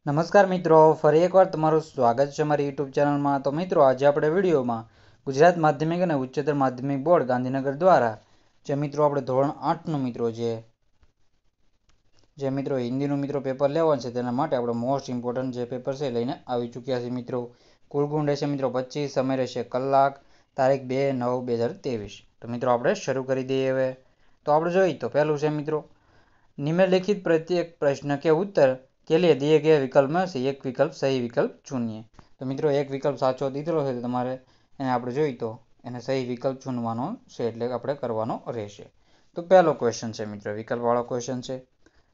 નમસ્કાર મિત્રો, ફરી એકવાર તમારું સ્વાગત છે મારી યુટ્યુબ ચેનલમાં। તો મિત્રો, આજે આપણે વિડીયોમાં ગુજરાત માધ્યમિક અને ઉચ્ચતર માધ્યમિક બોર્ડ ગાંધીનગર દ્વારા જે મિત્રો આપણે ધોરણ 8નું મિત્રો જે મિત્રો હિન્દીનું મિત્રો પેપર લેવાનું છે તેના માટે આપણે મોસ્ટ ઇમ્પોર્ટન્ટ જે પેપર છે લઈને આવી ચૂક્યા છે મિત્રો। કુલ ગુણ રહેશે મિત્રો 25, સમય રહેશે કલાક, તારીખ 2/9/2023। તો મિત્રો આપણે શરૂ કરી દઈએ હવે। તો આપણે જોઈએ તો પહેલું છે મિત્રો, निम्नलिखित प्रत्येक प्रश्न के उत्तर के लिए दिए गए विकल्प में से एक विकल्प सही विकल्प चुनिए। तो मित्रों एक विकल्प साचो दीधेलो है तमारे एने आपणे जोई तो एने सही विकल्प चुनवानो छे એટલે આપણે કરવાનો રહેશે। तो पहलो क्वेश्चन છે मित्रों, विकल्प वाળો क्वेश्चन છે।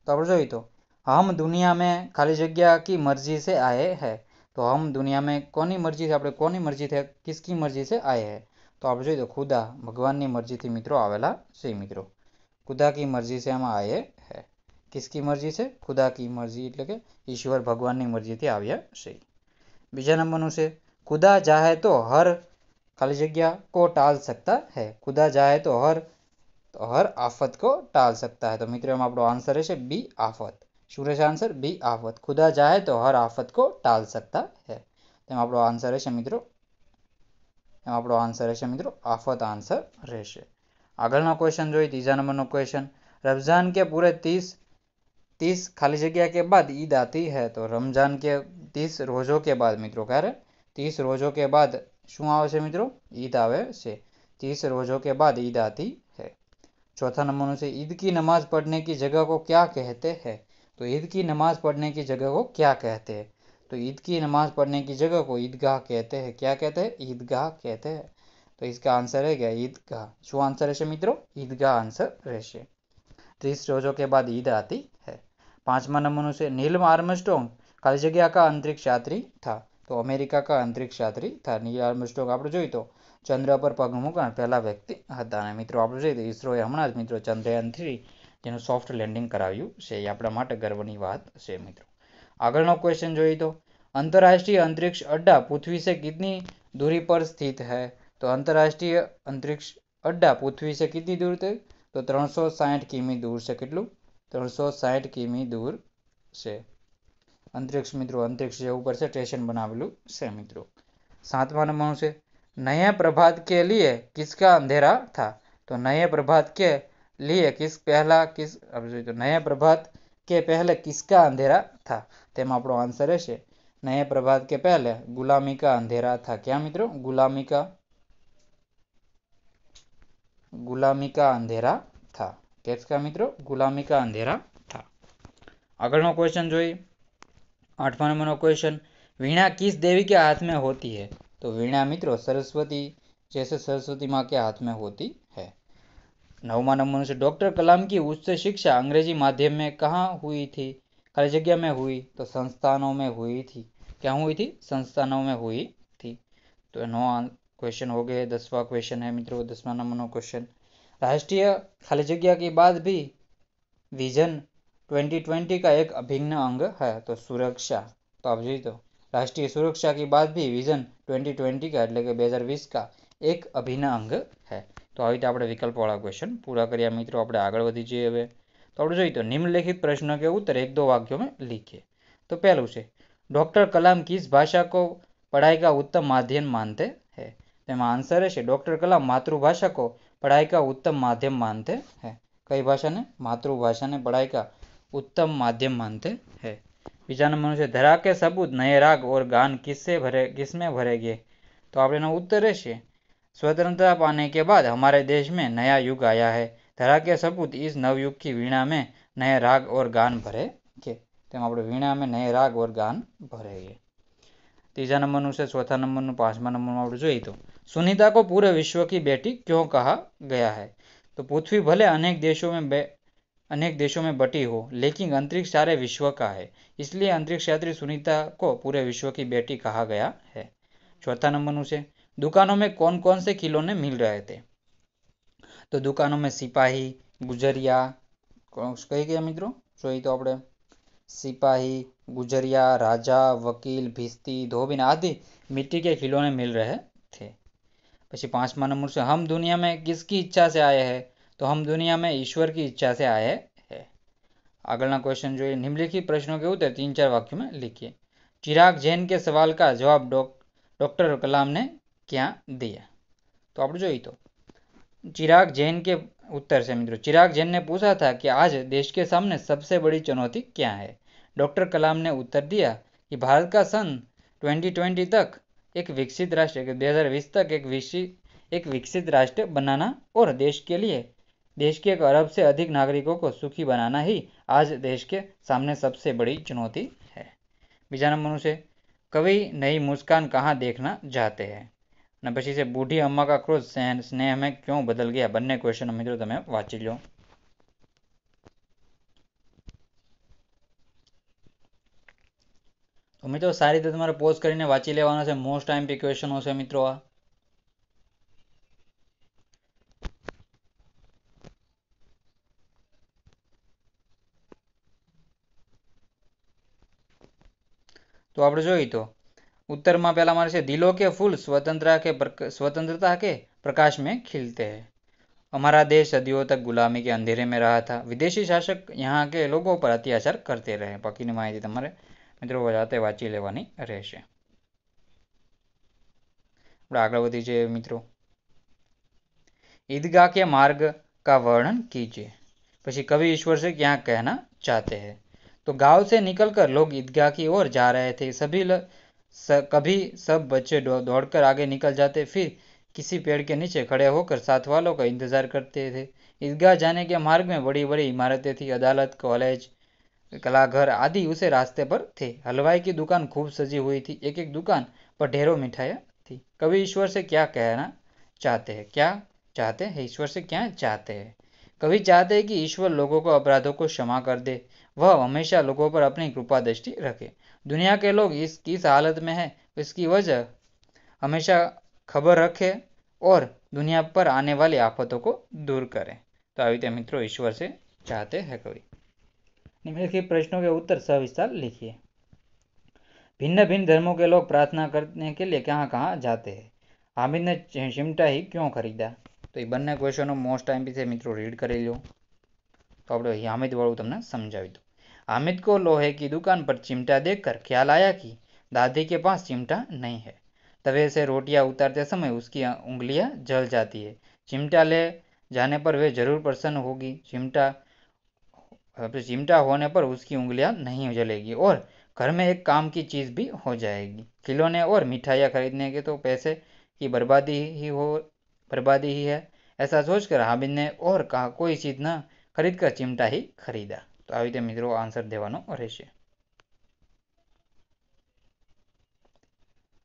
तो આપણે જોઈ તો हम दुनिया में खाली जगह की मर्जी से आए हैं। तो हम दुनिया में कोनी मर्जी से, આપણે કોની મરજી થી, किसकी मर्जी से आए हैं? तो આપણે જોઈ તો खुदा भगवाननी मर्जी थी मित्रों आवेला છે मित्रों। खुदा की मर्जी से हम आए हैं। किसकी मर्जी से? खुदा की मर्जी એટલે કે ઈશ્વર ભગવાનની મરજીથી આવ્યા છે। બીજા નંબરનું છે, खुदा चाहे तो हर खाली जगह को टाल सकता है। खुदा चाहे तो हर आफत को टाल सकता है। तो मित्रों એમાં આપણો આન્સર રહેશે બી આફત। શું રહેશે આન્સર? બી આફત। खुदा चाहे तो हर आफत को टाल सकता है। તેમાં આપણો આન્સર રહેશે મિત્રો, એમાં આપણો આન્સર રહેશે મિત્રો આફત આન્સર રહેશે। આગળનો ક્વેશ્ચન જોઈએ, ત્રીજા નંબરનો ક્વેશ્ચન, रमजान के पूरे 30 खाली जगह के बाद ईद आती है। तो रमजान के 30 रोजों के बाद मित्रों क्यारे 30 रोजों के बाद શું આવે છે મિત્રો? ईद આવે છે। 30 रोजों के बाद ईद आती है। चौथा नंबर से, ईद की नमाज पढ़ने की जगह को क्या कहते हैं? तो ईद की नमाज पढ़ने की जगह को क्या कहते हैं? तो ईद की नमाज पढ़ने की जगह को ईदगाह कहते हैं। क्या कहते हैं? ईदगाह कहते हैं। तो इसका आंसर है क्या? ईदगाह। શું आंसर રહેશે મિત્રો? ईदगाह आंसर રહેશે। 30 रोजों के बाद ईद आती है। पांचवा नंबर से, नील आर्मस्ट्रॉन्ग खाली जगह का अंतरिक्ष यात्री था। तो अमेरिका का अंतरिक्ष यात्री था। नील आर्मस्ट्रॉन्ग આપણે જોઈ તો ચંદ્ર પર પગ મૂકનાર પહેલા વ્યક્તિ હતા। અને મિત્રો આપણે જોઈએ તો ઈસરોએ હમણાં જ મિત્રો ચંદ્રયાન 3 જેનું સોફ્ટ લેન્ડિંગ કરાવ્યું છે। એ આપણા માટે ગર્વની વાત છે મિત્રો। આગળનો ક્વેશ્ચન જોઈએ તો, अंतर्राष्ट्रीय अंतरिक्ष अड्डा पृथ्वी से कितनी दूरी पर स्थित है? तो अंतर्राष्ट्रीय अंतरिक्ष अड्डा पृथ्वी से कितनी दूर थे? तो 360 किमी दूर से। કેટલું? 360 કિમી दूर से अंतरिक्ष मित्रों, अंतरिक्ष જે ઉપર છે સ્ટેશન બનાવેલું છે મિત્રો। सातवां नंबर से, नए प्रभात के लिए किसका अंधेरा था? तो नए प्रभात के लिए नए प्रभात के पहले किसका अंधेरा था? તેમાં આપણો આન્સર રહેશે नए प्रभात के पहले गुलामी का अंधेरा था। क्या मित्रों? गुलामी का अंधेरा था। किसका मित्रों? गुलामी का अंधेरा था। આગળનો ક્વેશ્ચન જોઈએ, 8વાं નંબરનો ક્વેશ્ચન, वीणा किस देवी के हाथ में होती है? तो वीणा मित्रों सरस्वती जैसे सरस्वती माँ के हाथ में होती है। 9वां नंबर से, डॉक्टर कलाम की उच्च शिक्षा अंग्रेजी माध्यम में कहाँ हुई थी? खाली जगह में हुई। तो संस्थानों में हुई थी। क्या हुई थी? संस्थानों में हुई थी। तो 9 क्वेश्चन हो गए। 10वां क्वेश्चन है मित्रों, 10वां नंबर क्वेश्चन, राष्ट्रीय खाली जगह के बाद भी विजन 2020 का एक अभिन्न अंग है। तो सुरक्षा। तो आप जी तो राष्ट्रीय सुरक्षा की बात भी विजन 2020 का એટલે કે 2020 का एक अभिन्न अंग है। तो આવી રીતે આપણે વિકલ્પ વાળા ક્વેશ્ચન પૂરા કર્યા મિત્રો। આપણે આગળ વધી જઈએ હવે। તો આપણે જોઈએ તો निम्नलिखित प्रश्नों के उत्तर 1-2 वाक्यों में लिखिए। तो पहलू છે, डॉक्टर कलाम किस भाषा को पढ़ाई का उत्तम माध्यम मानते हैं? તેમાં આન્સર રહેશે डॉक्टर कलाम मातृभाषा को पढ़ाई का उत्तम माध्यम मानते हैं। कई भाषा ने? मातृभाषा ने पढ़ाई का उत्तम माध्यम मानते हैं। बीजा नंबर से, धरा के सबूत नए राग और गान किसमें भरेंगे? तो आप उत्तर રહેશે स्वतंत्रता पाने के बाद हमारे देश में नया युग आया है। धरा के सबूत इस नवयुग की वीणा में नए राग और गान भरेंगे। તેમાં આપણે વીણા में नए राग और गान भरेंगे। तीजा नंबर से, चौथा नंबर 5वां नंबर में જોઈએ તો, सुनीता को पूरे विश्व की बेटी क्यों कहा गया है? तो पृथ्वी भले अनेक देशों में बटी हो, लेकिन अंतरिक्ष सारे विश्व का है, इसलिए अंतरिक्ष यात्री सुनीता को पूरे विश्व की बेटी कहा गया है। चौथा नंबर से, दुकानों में कौन कौन से खिलौने मिल रहे थे? तो दुकानों में सिपाही, गुजरिया, कई गया मित्रों? જોઈએ તો આપણે सिपाही, गुजरिया, राजा, वकील, भिस्ती, धोबीन आदि मिट्टी के खिलौने मिल रहे थे। પછી 5वां नंबर से, हम दुनिया में किसकी इच्छा से आए हैं? तो हम दुनिया में ईश्वर की इच्छा से आए हैं। आगलना क्वेश्चन जो निम्नलिखित प्रश्नों के उत्तर 3-4 वाक्यों में लिखिए। चिराग जैन के सवाल का जवाब डॉक्टर कलाम ने क्या दिया? तो आप जो तो चिराग जैन के उत्तर से मित्रों, चिराग जैन ने पूछा था कि आज देश के सामने सबसे बड़ी चुनौती क्या है। डॉक्टर कलाम ने उत्तर दिया कि भारत का सन 2020 तक एक विकसित राष्ट्र 2020 तक एक विकसित राष्ट्र बनाना और देश के 1 अरब से अधिक नागरिकों को सुखी बनाना ही आज देश के सामने सबसे बड़ी चुनौती है। बीजा नंबर से कवि नई मुस्कान कहाँ देखना चाहते हैं ने पछी से बूढ़ी अम्मा का क्रोध स्नेह में क्यों बदल गया। बंने क्वेश्चन मित्रों तमे वांची लो। तो मित्रों सारी रीते तमारे पोज करीने वांची लेवानो छे। मोस्ट आईएमपी क्वेश्चनो छे मित्रों आ। तो આપણે જોઈએ તો उत्तરમાં पहला मारे છે दिलों के फूल स्वतंत्रता के प्रकाश में खिलते हैं। हमारा देश सदियों तक गुलामी के अंधेरे में रहा था। विदेशी शासक यहाँ के लोगों पर अत्याचार करते रहे। बाकीની માહિતી તમારે મિત્રો જાતે વાંચી લેવાની રહેશે। આપણે આગળ વધી જઈએ મિત્રો। ईदगाह के मार्ग का वर्णन कीजिए। પછી कवि ईश्वर से क्या कहना चाहते हैं। तो गांव से निकलकर लोग ईदगाह की ओर जा रहे थे। कभी सब बच्चे दौड़कर आगे निकल जाते, फिर किसी पेड़ के नीचे खड़े होकर साथ वालों का इंतजार करते थे। ईदगाह जाने के मार्ग में बड़ी बड़ी इमारतें थी, अदालत, कॉलेज, कलाघर आदि उसे रास्ते पर थे। हलवाई की दुकान खूब सजी हुई थी। एक एक दुकान पर ढेरों मिठाइयाँ थी। कवि ईश्वर से क्या कहना चाहते हैं? क्या चाहते हैं? ईश्वर से क्या चाहते हैं? कवि चाहते हैं कि ईश्वर लोगों को अपराधों को क्षमा कर दे, वह हमेशा लोगों पर अपनी कृपा दृष्टि रखे। दुनिया के लोग किस हालत में है इसकी वजह हमेशा खबर रखे और दुनिया पर आने वाली आफतों को दूर करें। तो આવી રીતે મિત્રો ईश्वर से चाहते हैं कवि। निम्नलिखित प्रश्नों के उत्तर सविस्तार लिखिए। भिन्न भिन्न धर्मों के लोग प्रार्थना करने के लिए कहाँ कहाँ जाते हैं? हामिद ने चिमटा ही क्यों खरीदा? तो ये બંને क्वेश्चनों मोस्ट टाइम भी मित्रों रीड કરી लो। तो આપણે हामिद वाળું તમને समझावी दो। हामिद को लोहे की दुकान पर चिमटा देखकर ख्याल आया कि दादी के पास चिमटा नहीं है। तवे से रोटियां उतारते समय उसकी उंगलियां जल जाती है। चिमटा ले जाने पर वे जरूर प्रसन्न होगी। चिमटा होने पर उसकी उंगलियां नहीं जलेगी और घर में एक काम की चीज भी हो जाएगी। खिलौने और मिठाइयाँ खरीदने के तो पैसे की बर्बादी ही है। ऐसा सोचकर हामिद ने और कहा कोई चीज न खरीद कर चिमटा ही खरीदा। तो આવી રીતે મિત્રો આન્સર દેવાનો રહેશે।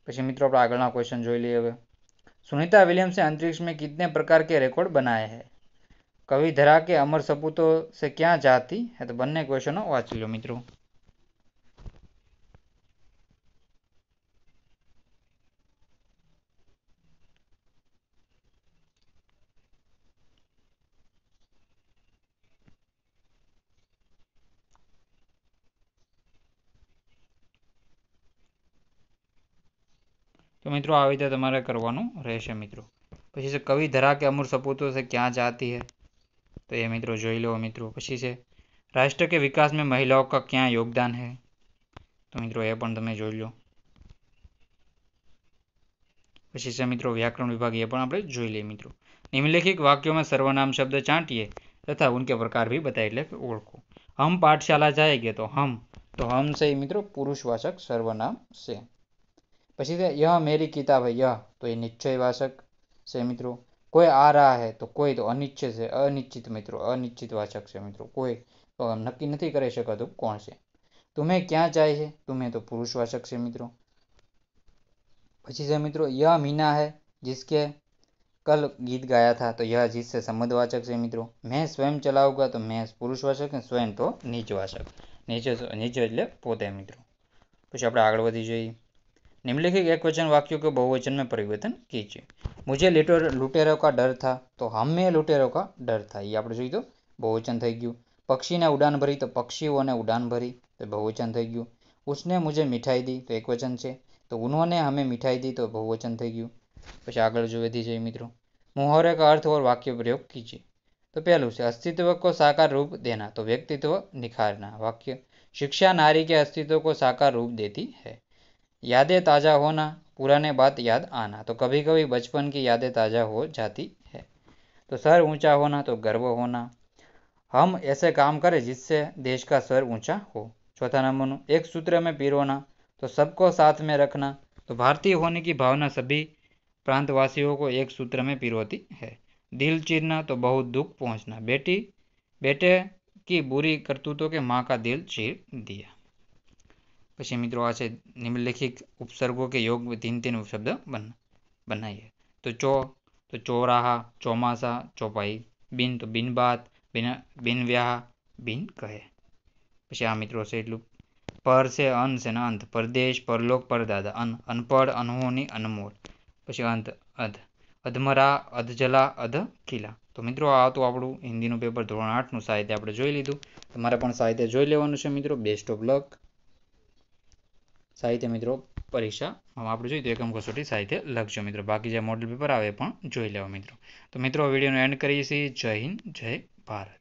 પછી મિત્રો આપણે આગળના ક્વેશ્ચન જોઈ લઈએ હવે। सुनीता विलियम्स ने अंतरिक्ष में कितने प्रकार के रिकॉर्ड बनाए हैं? कवि धरा के अमर सपूतों से क्या चाहती है? तो બંને क्वेश्चनों वांची लो मित्रों। तो मित्रों આવી રીતે તમારે કરવાનું રહેશે મિત્રો। પછી છે કવિ ધરા કે અમર સપૂતો से क्या चाहती है? तो ये मित्रों જોઈ લો मित्रों। પછી છે राष्ट्र के विकास में महिलाओं का क्या योगदान है? तो मित्रों ये पण તમે જોઈ લો। પછી છે मित्रों व्याकरण विभाग, ये पण આપણે જોઈ લઈએ मित्रों। निम्नलिखित वाक्यों में सर्वनाम शब्द चांटिए तथा उनके प्रकार भी बताइए, એટલે ઓળખો। हम पाठशाला जाएंगे तो हम से मित्रों पुरुषवाचक सर्वनाम से। પછી यह मेरी किताब है, यह तो ये निश्चयवाचक से मित्रों। कोई आ रहा है तो कोई तो अनिश्चित से अनिश्चित मित्रों अनिश्चित वाचक से मित्रों। कोई तो नक्की नहीं કરી શકાતું કોણ છે। तुम्हें क्या चाहिए, तुम्हें तो पुरुषवाचक से मित्रों। પછી से मित्रों यह मीना है जिसके कल गीत गाया था, तो यह जिससे संबंधवाचक से मित्रों। मैं स्वयं चलाऊंगा तो मैं पुरुषवाचक है, स्वयं तो नीचवाचक। नीचे એટલે પોતે मित्रों। પછી આપણે આગળ વધી જઈએ। निम्नलिखित एक वचन वाक्यों को बहुवचन में परिवर्तन कीजिए। मुझे लुटेरों का डर था, तो हम में लुटेरों का डर था, ये આપણે જોઈ તો बहुवचन થઈ ગયું। पक्षी ने उड़ान भरी, तो पक्षियों ने उड़ान भरी, तो बहुवचन થઈ ગયું। उसने मुझे मिठाई दी, तो एक वचन છે। तो उन्होंने हमें मिठाई दी, तो बहुवचन થઈ ગયું। પછી આગળ જો વધી જઈએ મિત્રો। मुहावरे का अर्थ और वाक्य प्रयोग कीजिए। तो तो पहलू से अस्तित्व को साकार रूप देना, तो व्यक्तित्व निखारना। वाक्य, शिक्षा नारी के अस्तित्व को साकार रूप देती है। यादें ताज़ा होना, पुराने बात याद आना, तो कभी कभी बचपन की यादें ताज़ा हो जाती है। तो सर ऊंचा होना, तो गर्व होना, हम ऐसे काम करें जिससे देश का सर ऊंचा हो। चौथा नंबर, एक सूत्र में पिरोना, तो सबको साथ में रखना, तो भारतीय होने की भावना सभी प्रांतवासियों को एक सूत्र में पिरोती है। दिल चीरना, तो बहुत दुख पहुंचना, बेटे की बुरी करतूतों के माँ का दिल चीर दिया। પછી મિત્રો આ છે નિમ્નલિખિત ઉપસર્ગો કે યોગ 3 શબ્દ બનાવીએ। તો ચોરાહા, ચોમાસા, ચોપાઈ, બિન તો બિનબાત, બિનવ્યાહ, બિન કહે। પછી આ મિત્રો છે એટલું। પર છે અન છે ને અંત, પરદેશ, પરલોક, પરદાદા, અનપઢ, અનહોની, અનમોલ। પછી અંત અધ, અધમરા, અધજલા, અધકિલા। તો મિત્રો આ હતું આપણું હિન્દીનું પેપર ધોરણ 8નું સાહિત્ય આપણે જોઈ લીધું। તમારે પણ સાહિત્ય જોઈ લેવાનું છે મિત્રો। Best of luck. સાહિત્ય મિત્રો પરીક્ષા આપણે જોઈએ તો એકમ કસોટી સાહિત્ય લખજો મિત્રો। બાકી જે મોડલ પેપર આવે પણ જોઈ લેવા મિત્રો। તો મિત્રો વિડીયોનો એન્ડ કરીએ છીએ। જય હિન્દ, જય ભારત।